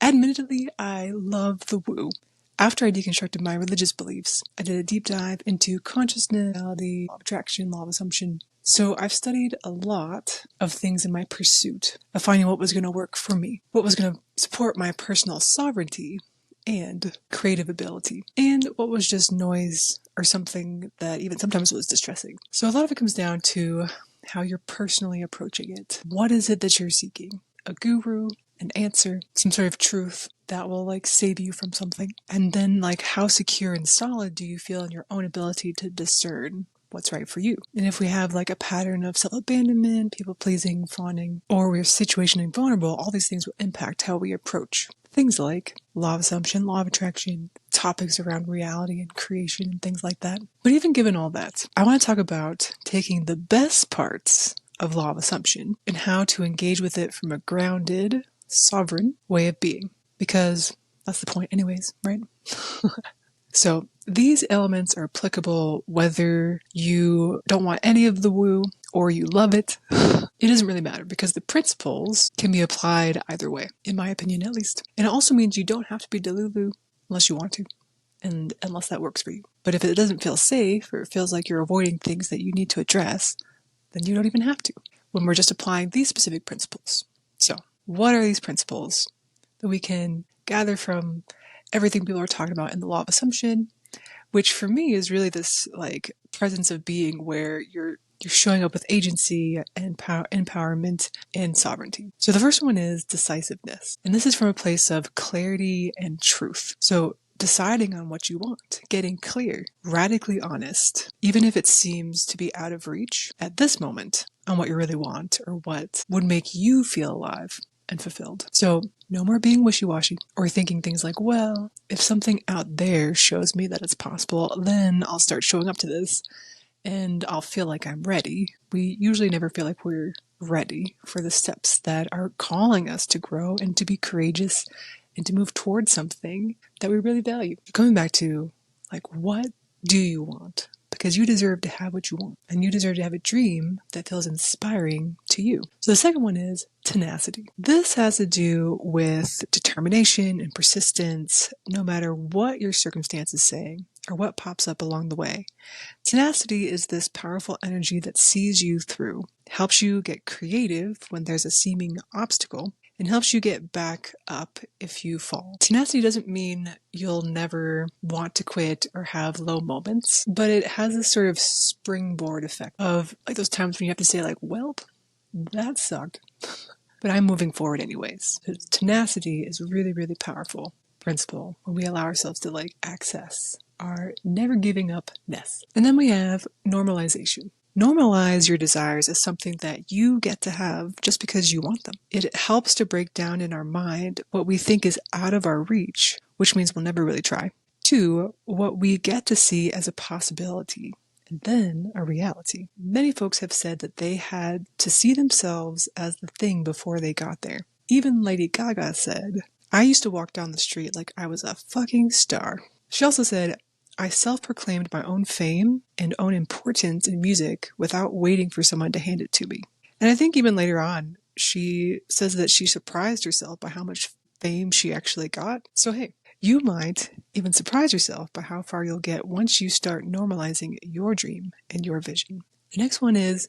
Admittedly, I love the woo. After I deconstructed my religious beliefs, I did a deep dive into consciousness, reality, law of attraction, law of assumption. So I've studied a lot of things in my pursuit of finding what was going to work for me, what was going to support my personal sovereignty and creative ability, and what was just noise or something that even sometimes was distressing. So a lot of it comes down to how you're personally approaching it. What is it that you're seeking? A guru? An answer, some sort of truth that will save you from something. And then how secure and solid do you feel in your own ability to discern what's right for you? And if we have a pattern of self-abandonment, people-pleasing, fawning, or we're situationally vulnerable, all these things will impact how we approach things like law of assumption, law of attraction, topics around reality and creation and things like that. But even given all that, I want to talk about taking the best parts of law of assumption and how to engage with it from a grounded, sovereign way of being, because that's the point anyways, right? So these elements are applicable whether you don't want any of the woo or you love it. It doesn't really matter because the principles can be applied either way, in my opinion at least. And it also means you don't have to be delulu unless you want to, and unless that works for you. But if it doesn't feel safe or it feels like you're avoiding things that you need to address, then you don't even have to when we're just applying these specific principles. So what are these principles that we can gather from everything people are talking about in the law of assumption, which for me is really this presence of being where you're showing up with agency and empowerment and sovereignty. So the first one is decisiveness. And this is from a place of clarity and truth. So deciding on what you want, getting clear, radically honest, even if it seems to be out of reach at this moment on what you really want or what would make you feel alive and fulfilled. So no more being wishy-washy or thinking things like, well, if something out there shows me that it's possible, then I'll start showing up to this and I'll feel like I'm ready. We usually never feel like we're ready for the steps that are calling us to grow and to be courageous and to move towards something that we really value. Coming back to what do you want? Because you deserve to have what you want, and you deserve to have a dream that feels inspiring to you. So the second one is tenacity. This has to do with determination and persistence, no matter what your circumstance is saying or what pops up along the way. Tenacity is this powerful energy that sees you through, helps you get creative when there's a seeming obstacle, and helps you get back up if you fall. Tenacity doesn't mean you'll never want to quit or have low moments, but it has this sort of springboard effect of those times when you have to say well, that sucked, but I'm moving forward anyways. So tenacity is a really, really powerful principle when we allow ourselves to access our never giving up-ness. And then we have normalization. Normalize your desires as something that you get to have just because you want them. It helps to break down in our mind what we think is out of our reach, which means we'll never really try, to what we get to see as a possibility, and then a reality. Many folks have said that they had to see themselves as the thing before they got there. Even Lady Gaga said, I used to walk down the street like I was a fucking star. She also said, I self-proclaimed my own fame and own importance in music without waiting for someone to hand it to me. And I think even later on, she says that she surprised herself by how much fame she actually got. So hey, you might even surprise yourself by how far you'll get once you start normalizing your dream and your vision. The next one is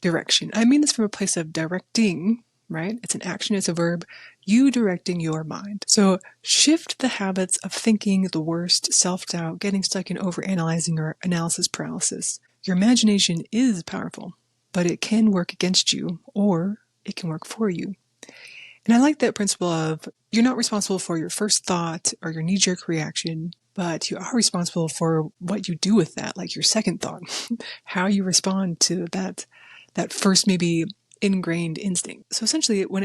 direction. I mean this from a place of directing, right? It's an action, it's a verb. You directing your mind. So shift the habits of thinking the worst, self-doubt, getting stuck in overanalyzing or analysis paralysis. Your imagination is powerful, but it can work against you or it can work for you. And I like that principle of you're not responsible for your first thought or your knee-jerk reaction, but you are responsible for what you do with that, like your second thought, how you respond to that first maybe ingrained instinct. So essentially when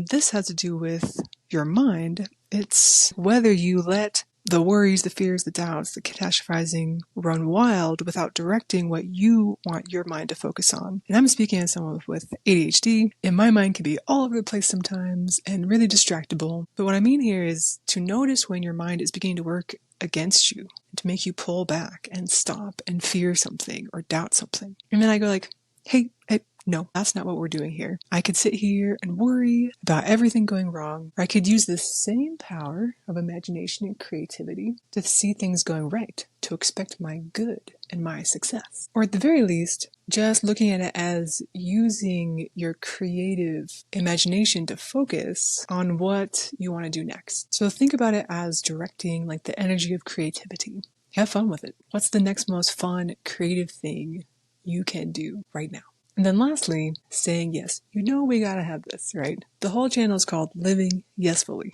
this has to do with your mind, it's whether you let the worries, the fears, the doubts, the catastrophizing run wild without directing what you want your mind to focus on. And I'm speaking as someone with ADHD, and my mind can be all over the place sometimes and really distractible. But what I mean here is to notice when your mind is beginning to work against you, to make you pull back and stop and fear something or doubt something. And then I go hey, No, that's not what we're doing here. I could sit here and worry about everything going wrong, or I could use the same power of imagination and creativity to see things going right, to expect my good and my success. Or at the very least, just looking at it as using your creative imagination to focus on what you want to do next. So think about it as directing like the energy of creativity. Have fun with it. What's the next most fun, creative thing you can do right now? And then lastly, saying yes. You know we gotta have this, right? The whole channel is called Living Yesfully.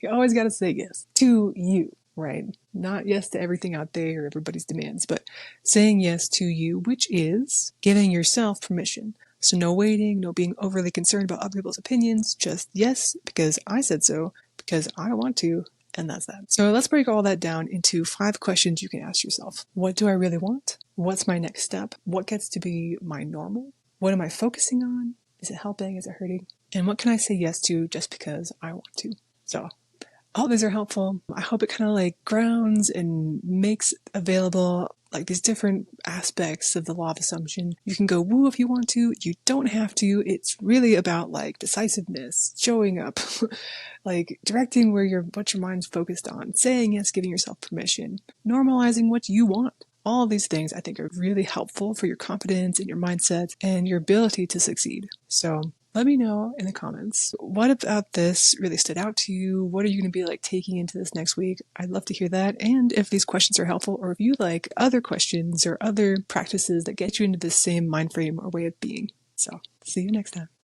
You always gotta say yes to you, right? Not yes to everything out there or everybody's demands, but saying yes to you, which is giving yourself permission. So no waiting, no being overly concerned about other people's opinions, just yes, because I said so, because I want to, and that's that. So let's break all that down into 5 questions you can ask yourself. What do I really want? What's my next step? What gets to be my normal? What am I focusing on? Is it helping? Is it hurting? And what can I say yes to just because I want to? So I hope these are helpful. I hope it kind of like grounds and makes available like these different aspects of the law of assumption. You can go woo if you want to. You don't have to. It's really about like decisiveness, showing up, like directing what your mind's focused on, saying yes, giving yourself permission, normalizing what you want. All of these things I think are really helpful for your confidence and your mindset and your ability to succeed. So let me know in the comments, what about this really stood out to you? What are you going to be like taking into this next week? I'd love to hear that. And if these questions are helpful, or if you like other questions or other practices that get you into the same mind frame or way of being. So see you next time.